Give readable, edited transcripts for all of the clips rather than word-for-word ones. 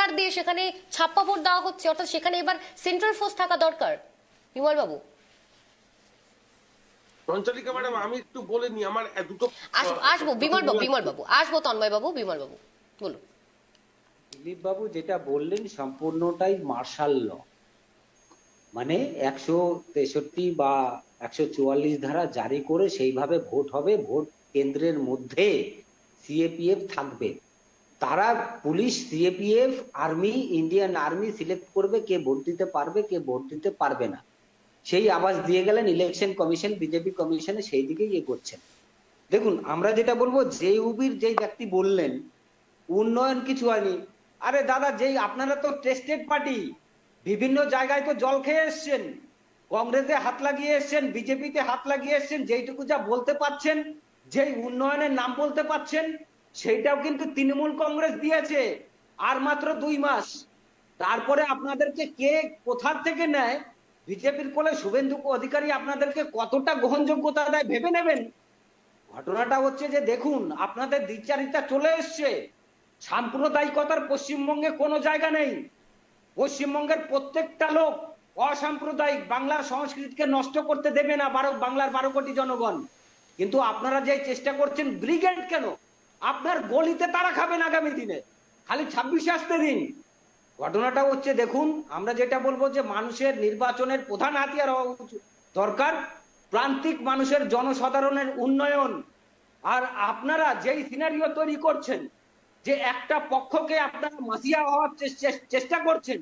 ছাড় দিয়ে সেখানে ছাপ্পা ভোট দেওয়া হচ্ছে, অর্থাৎ সেখানে এবার সেন্ট্রাল ফোর্স থাকা দরকার। বিমল বাবু, সঞ্চালিকা ম্যাডাম, আমি একটু বলে নি আমার দুটো আসবো বিমল বাবু আসবো, তন্ময় বাবু, বিমল বাবু বলুন। দিলীপ বাবু যেটা বললেন সম্পূর্ণটাই মার্শাল ল, মানে 163 বা 144 ধারা জারি করে সেইভাবে ভোট হবে, ভোট কেন্দ্রের মধ্যে সিএপিএফ থাকবে, তারা police, CAPF, army, Indian army select করবে কে ভোট দিতে পারবে কে ভোট দিতে পারবে না। সেই আওয়াজ দিয়ে গেলেন ইলেকশন কমিশন, বিজেপি কমিশনে সেই দিকেই করছেন। দেখুন, আমরা যেটা বলবো, যে উবির যেই ব্যক্তি বললেন উন্নয়ন কিছু হয়নি, আরে দাদা, যেই আপনারা তো টেস্টেড পার্টি, বিভিন্ন জায়গায় তো জল খেয়ে এসছেন, কংগ্রেসে হাত লাগিয়ে এসছেন, বিজেপিতে হাত লাগিয়ে এসছেন, যেইটুকু যা বলতে পারছেন, যেই উন্নয়নের নাম বলতে পারছেন, সেইটাও কিন্তু তৃণমূল কংগ্রেস দিয়েছে আর মাত্র 2 মাস। তারপরে আপনাদেরকে কে কোথার থেকে নেয়, বিজেপির কোলে শুভেন্দু অধিকারী আপনাদেরকে কতটা গ্রহণযোগ্যতা দেয় ভেবে নেবেন। ঘটনাটা হচ্ছে যে দেখুন, আপনাদের দ্বিচারিতা চলে এসছে, সাম্প্রদায়িকতার পশ্চিমবঙ্গে কোনো জায়গা নেই। পশ্চিমবঙ্গের প্রত্যেকটা লোক অসাম্প্রদায়িক, বাংলার সংস্কৃতিকে নষ্ট করতে দেবে না বাংলার 12 কোটি জনগণ। কিন্তু আপনারা যে চেষ্টা করছেন, ব্রিগেড কেন, আপনার গলিতে তারা খাবেন আগামী দিনে, খালি 26 আসতে দিন। ঘটনাটা হচ্ছে দেখুন, আমরা যেটা বলবো যে মানুষের নির্বাচনের প্রধান হাতিয়ার হওয়া দরকার প্রান্তিক মানুষের, জনসাধারণের উন্নয়ন। আর আপনারা যেই সিনারিও তৈরি করছেন, যে একটা পক্ষকে আপনারা মাসিয়া হওয়ার চেষ্টা করছেন,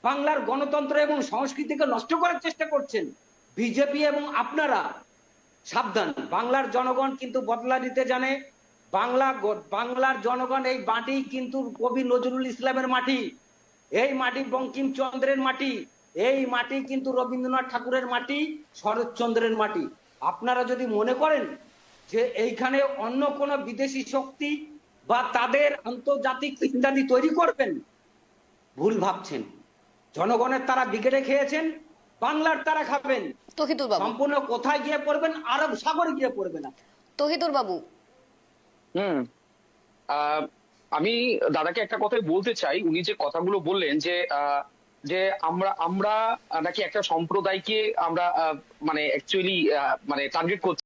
বাংলার গণতন্ত্র এবং সংস্কৃতিকে নষ্ট করার চেষ্টা করছেন বিজেপি এবং আপনারা, সাবধান। বাংলার জনগণ কিন্তু বদলা নিতে জানে। বাংলার জনগণ, এই মাটি কিন্তু কবি নজরুল ইসলামের মাটি, এই মাটি বঙ্কিমচন্দ্রের মাটি, এই মাটি কিন্তু রবীন্দ্রনাথ ঠাকুরের মাটি, শরৎচন্দ্রের মাটি। আপনারা যদি মনে করেন যে এইখানে অন্য কোনো বিদেশি শক্তি বা তাদের আন্তর্জাতিক ইত্যাদি তৈরি করবেন, ভুল ভাবছেন। জনগণের তারা বিগড়ে খেয়েছেন, বাংলার তারা খাবেন। তহিদুর বাবু, সম্পূর্ণ কোথায় গিয়ে পড়বেন, আরব সাগরে গিয়ে পড়বে না। তহিদুর বাবু। আমি দাদাকে একটা কথাই বলতে চাই, উনি যে কথাগুলো বললেন যে যে আমরা আমরা নাকি একটা সম্প্রদায়কে আমরা মানে অ্যাকচুয়ালি মানে টার্গেট করছি।